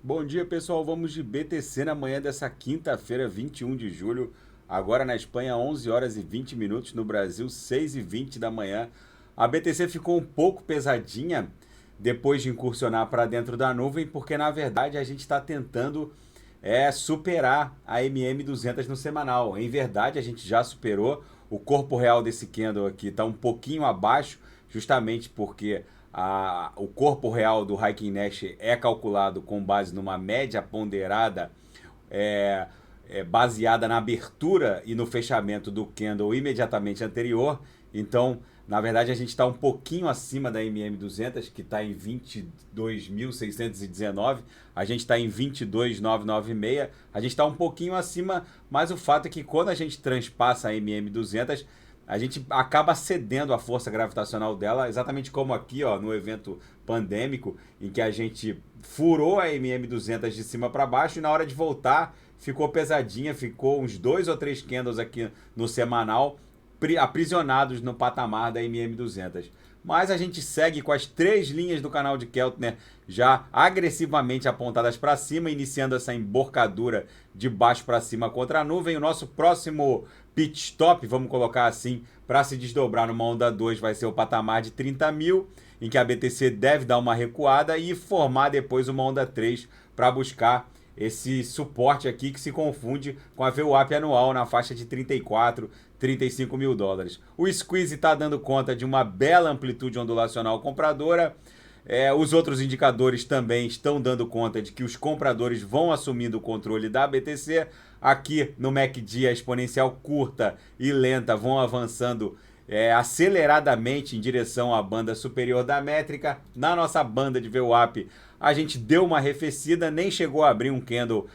Bom dia, pessoal. Vamos de BTC na manhã dessa quinta-feira, 21 de julho. Agora na Espanha, 11 horas e 20 minutos. No Brasil, 6 e 20 da manhã. A BTC ficou um pouco pesadinha depois de incursionar para dentro da nuvem, porque na verdade a gente está tentando superar a MM200 no semanal. Em verdade, a gente já superou. O corpo real desse candle aqui está um pouquinho abaixo, justamente porque o corpo real do Heikin Nash é calculado com base numa média ponderada é, baseada na abertura e no fechamento do candle imediatamente anterior. Então, na verdade, a gente está um pouquinho acima da MM200, que está em 22.619. A gente está em 22.996. A gente está um pouquinho acima, mas o fato é que quando a gente transpassa a MM200, a gente acaba cedendo à força gravitacional dela, exatamente como aqui, ó, no evento pandêmico, em que a gente furou a MM200 de cima para baixo e na hora de voltar ficou pesadinha, ficou uns 2 ou 3 candles aqui no semanal aprisionados no patamar da MM200. Mas a gente segue com as 3 linhas do canal de Keltner já agressivamente apontadas para cima, iniciando essa emborcadura de baixo para cima contra a nuvem. O nosso próximo pit stop, vamos colocar assim, para se desdobrar numa onda 2 vai ser o patamar de 30 mil, em que a BTC deve dar uma recuada e formar depois uma onda 3 para buscar esse suporte aqui que se confunde com a VWAP anual na faixa de 34, 35 mil dólares. O squeeze está dando conta de uma bela amplitude ondulacional compradora. Os outros indicadores também estão dando conta de que os compradores vão assumindo o controle da BTC. Aqui no MACD, a exponencial curta e lenta vão avançando aceleradamente em direção à banda superior da métrica. Na nossa banda de VWAP, a gente deu uma arrefecida, nem chegou a abrir um candle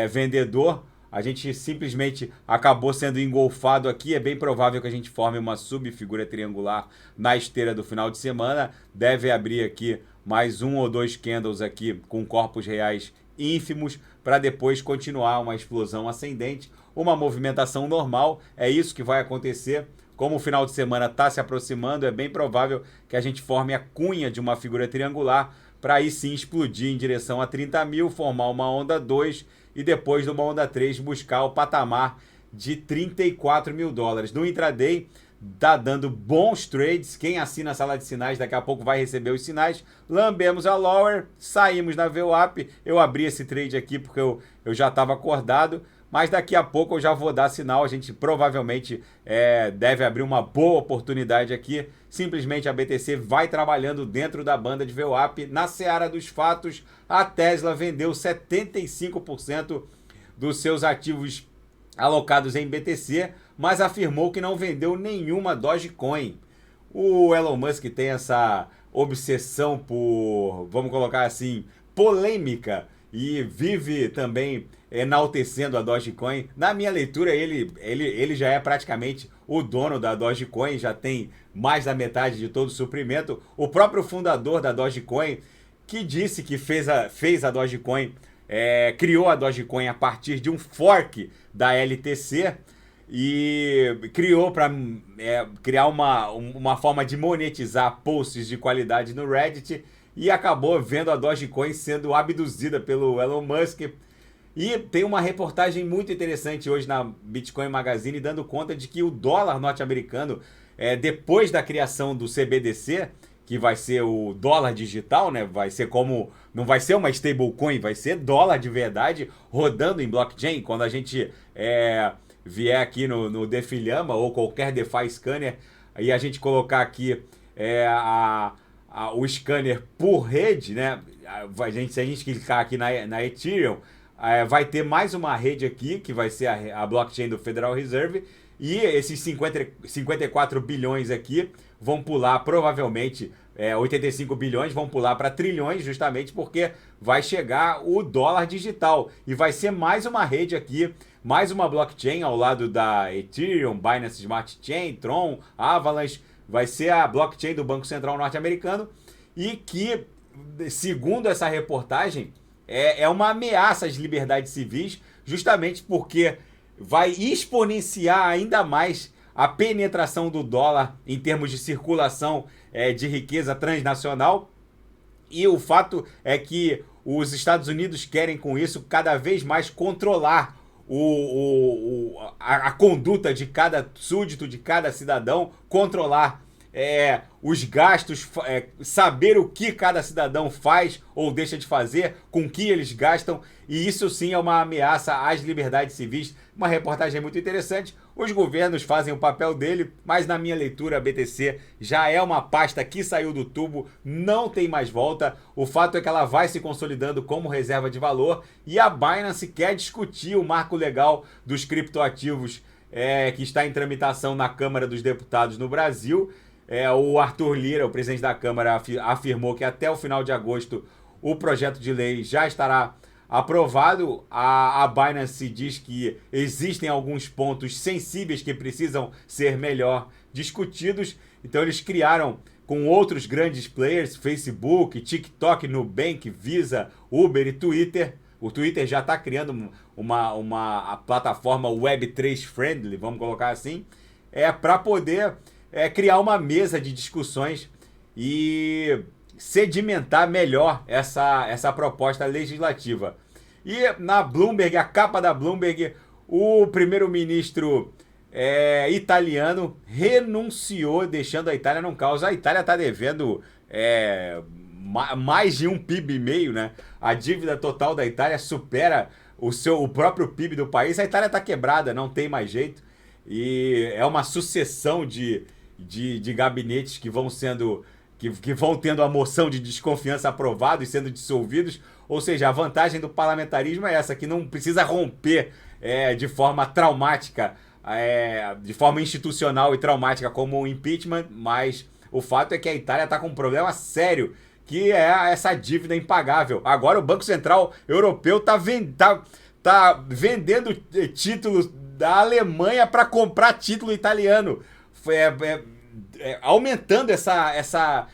vendedor. A gente simplesmente acabou sendo engolfado aqui. É bem provável que a gente forme uma subfigura triangular na esteira do final de semana. Deve abrir aqui mais 1 ou 2 candles aqui com corpos reais ínfimos para depois continuar uma explosão ascendente. Uma movimentação normal, é isso que vai acontecer. Como o final de semana está se aproximando, é bem provável que a gente forme a cunha de uma figura triangular para aí sim explodir em direção a 30 mil, formar uma onda 2 e depois de uma onda 3 buscar o patamar de 34 mil dólares. No intraday, tá dando bons trades. Quem assina a sala de sinais daqui a pouco vai receber os sinais. Lambemos a lower, saímos na VWAP. Eu abri esse trade aqui porque eu já estava acordado. Mas daqui a pouco eu já vou dar sinal. A gente provavelmente deve abrir uma boa oportunidade aqui. Simplesmente a BTC vai trabalhando dentro da banda de VWAP. Na seara dos fatos, a Tesla vendeu 75% dos seus ativos alocados em BTC, mas afirmou que não vendeu nenhuma Dogecoin. O Elon Musk tem essa obsessão por, vamos colocar assim, polêmica e vive também enaltecendo a Dogecoin. Na minha leitura, ele já é praticamente o dono da Dogecoin, já tem mais da metade de todo o suprimento. O próprio fundador da Dogecoin, que disse que fez a Dogecoin, criou a Dogecoin a partir de um fork da LTC e criou para criar uma forma de monetizar posts de qualidade no Reddit e acabou vendo a Dogecoin sendo abduzida pelo Elon Musk. E tem uma reportagem muito interessante hoje na Bitcoin Magazine dando conta de que o dólar norte-americano, depois da criação do CBDC, que vai ser o dólar digital, né? Vai ser como, não vai ser uma stablecoin, vai ser dólar de verdade rodando em blockchain. Quando a gente vier aqui no Defilhama ou qualquer DeFi scanner e a gente colocar aqui o scanner por rede, né? Se a gente clicar aqui na Ethereum, vai ter mais uma rede aqui, que vai ser a blockchain do Federal Reserve, e esses 54 bilhões aqui vão pular, provavelmente, 85 bilhões vão pular para trilhões, justamente porque vai chegar o dólar digital. E vai ser mais uma rede aqui, mais uma blockchain ao lado da Ethereum, Binance Smart Chain, Tron, Avalanche. Vai ser a blockchain do Banco Central norte-americano e que, segundo essa reportagem, é uma ameaça às liberdades civis, justamente porque vai exponenciar ainda mais a penetração do dólar em termos de circulação de riqueza transnacional. E o fato é que os Estados Unidos querem com isso cada vez mais controlar a conduta de cada súdito, de cada cidadão, controlar os gastos, saber o que cada cidadão faz ou deixa de fazer, com que eles gastam, e isso sim é uma ameaça às liberdades civis. Uma reportagem muito interessante. Os governos fazem o papel dele, mas na minha leitura a BTC já é uma pasta que saiu do tubo, não tem mais volta. O fato é que ela vai se consolidando como reserva de valor, e a Binance quer discutir o marco legal dos criptoativos que está em tramitação na Câmara dos Deputados no Brasil. O Arthur Lira, o presidente da Câmara, afirmou que até o final de agosto o projeto de lei já estará aprovado. A Binance diz que existem alguns pontos sensíveis que precisam ser melhor discutidos. Então eles criaram, com outros grandes players, Facebook, TikTok, Nubank, Visa, Uber e Twitter. O Twitter já está criando uma plataforma Web3 friendly, vamos colocar assim, para poder criar uma mesa de discussões e sedimentar melhor essa proposta legislativa. E na Bloomberg, a capa da Bloomberg, o primeiro-ministro italiano renunciou, deixando a Itália num caos. A Itália está devendo mais de um PIB e meio, né? A dívida total da Itália supera o próprio PIB do país. A Itália está quebrada, não tem mais jeito. E é uma sucessão de gabinetes que vão sendo que vão tendo a moção de desconfiança aprovada e sendo dissolvidos. Ou seja, a vantagem do parlamentarismo é essa, que não precisa romper de forma traumática, de forma institucional e traumática como o impeachment, mas o fato é que a Itália está com um problema sério, que é essa dívida impagável. Agora o Banco Central Europeu está vendendo títulos da Alemanha para comprar título italiano, aumentando essa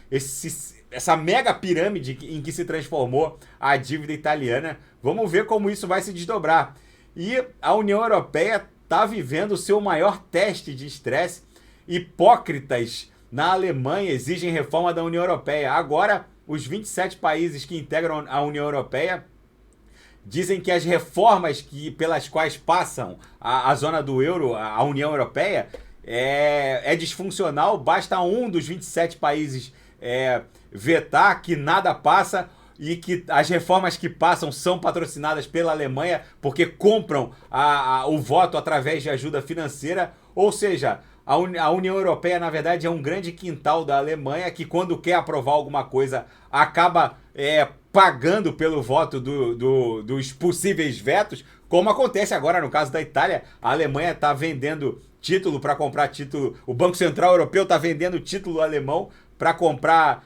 mega pirâmide em que se transformou a dívida italiana. Vamos ver como isso vai se desdobrar. E a União Europeia está vivendo o seu maior teste de estresse. Hipócritas na Alemanha exigem reforma da União Europeia. Agora, os 27 países que integram a União Europeia dizem que as reformas pelas quais passam a zona do euro, a União Europeia, é disfuncional. Basta um dos 27 países vetar que nada passa, e que as reformas que passam são patrocinadas pela Alemanha porque compram o voto através de ajuda financeira. Ou seja, a União Europeia, na verdade, é um grande quintal da Alemanha que, quando quer aprovar alguma coisa, acaba pagando pelo voto dos possíveis vetos, como acontece agora no caso da Itália. A Alemanha está vendendo título para comprar título, o Banco Central Europeu está vendendo título alemão para comprar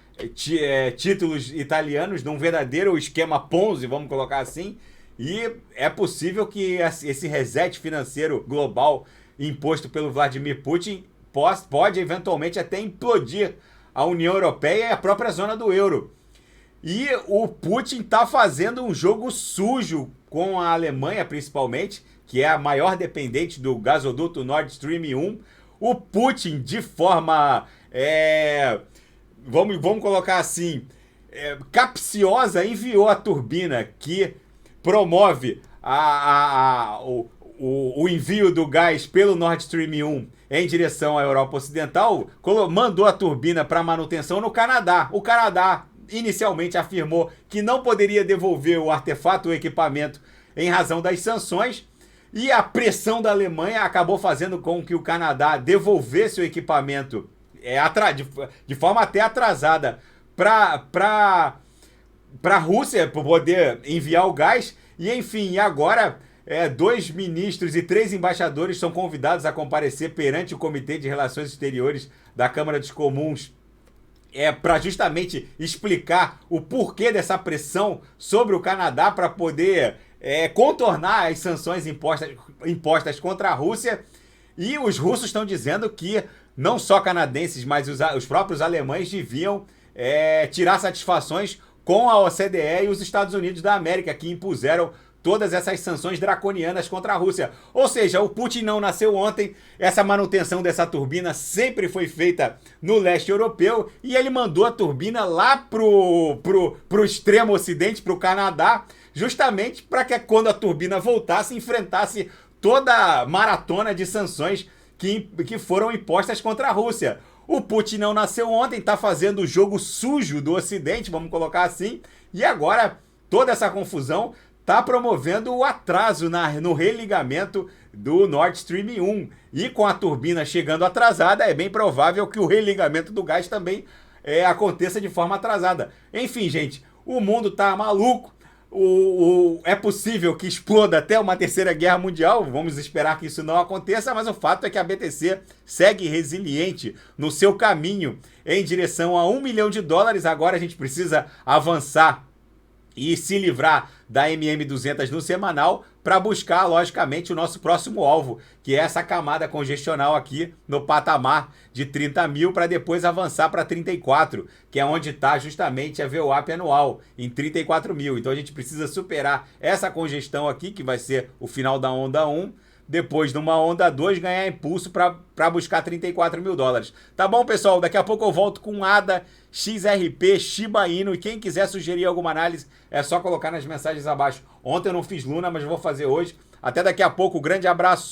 títulos italianos, num verdadeiro esquema Ponzi, vamos colocar assim. E é possível que esse reset financeiro global imposto pelo Vladimir Putin pode eventualmente até implodir a União Europeia e a própria zona do euro. E o Putin está fazendo um jogo sujo com a Alemanha, principalmente, que é a maior dependente do gasoduto Nord Stream 1. O Putin, de forma, vamos colocar assim, capciosa, enviou a turbina que promove o envio do gás pelo Nord Stream 1 em direção à Europa Ocidental, mandou a turbina para manutenção no Canadá. O Canadá inicialmente afirmou que não poderia devolver o artefato, o equipamento, em razão das sanções, e a pressão da Alemanha acabou fazendo com que o Canadá devolvesse o equipamento de forma até atrasada para a Rússia, para poder enviar o gás. E enfim, agora 2 ministros e 3 embaixadores são convidados a comparecer perante o Comitê de Relações Exteriores da Câmara dos Comuns, para justamente explicar o porquê dessa pressão sobre o Canadá para poder contornar as sanções impostas contra a Rússia. E os russos estão dizendo que não só canadenses, mas os próprios alemães deviam tirar satisfações com a OCDE e os Estados Unidos da América, que impuseram todas essas sanções draconianas contra a Rússia. Ou seja, o Putin não nasceu ontem, essa manutenção dessa turbina sempre foi feita no leste europeu e ele mandou a turbina lá pro extremo ocidente, pro Canadá, justamente para que quando a turbina voltasse, enfrentasse toda a maratona de sanções que foram impostas contra a Rússia. O Putin não nasceu ontem, está fazendo o jogo sujo do Ocidente, vamos colocar assim, e agora toda essa confusão está promovendo o atraso no religamento do Nord Stream 1. E com a turbina chegando atrasada, é bem provável que o religamento do gás também aconteça de forma atrasada. Enfim, gente, o mundo está maluco. É possível que exploda até uma terceira guerra mundial, vamos esperar que isso não aconteça, mas o fato é que a BTC segue resiliente no seu caminho em direção a $1 milhão. Agora a gente precisa avançar e se livrar da MM200 no semanal para buscar, logicamente, o nosso próximo alvo, que é essa camada congestional aqui no patamar de 30 mil, para depois avançar para 34, que é onde está justamente a VWAP anual, em 34 mil. Então a gente precisa superar essa congestão aqui, que vai ser o final da onda 1, depois numa onda 2 ganhar impulso para buscar $34 mil. Tá bom, pessoal? Daqui a pouco eu volto com ADA, XRP, Shiba Inu, e quem quiser sugerir alguma análise é só colocar nas mensagens abaixo. Ontem eu não fiz Luna, mas vou fazer hoje. Até daqui a pouco, grande abraço.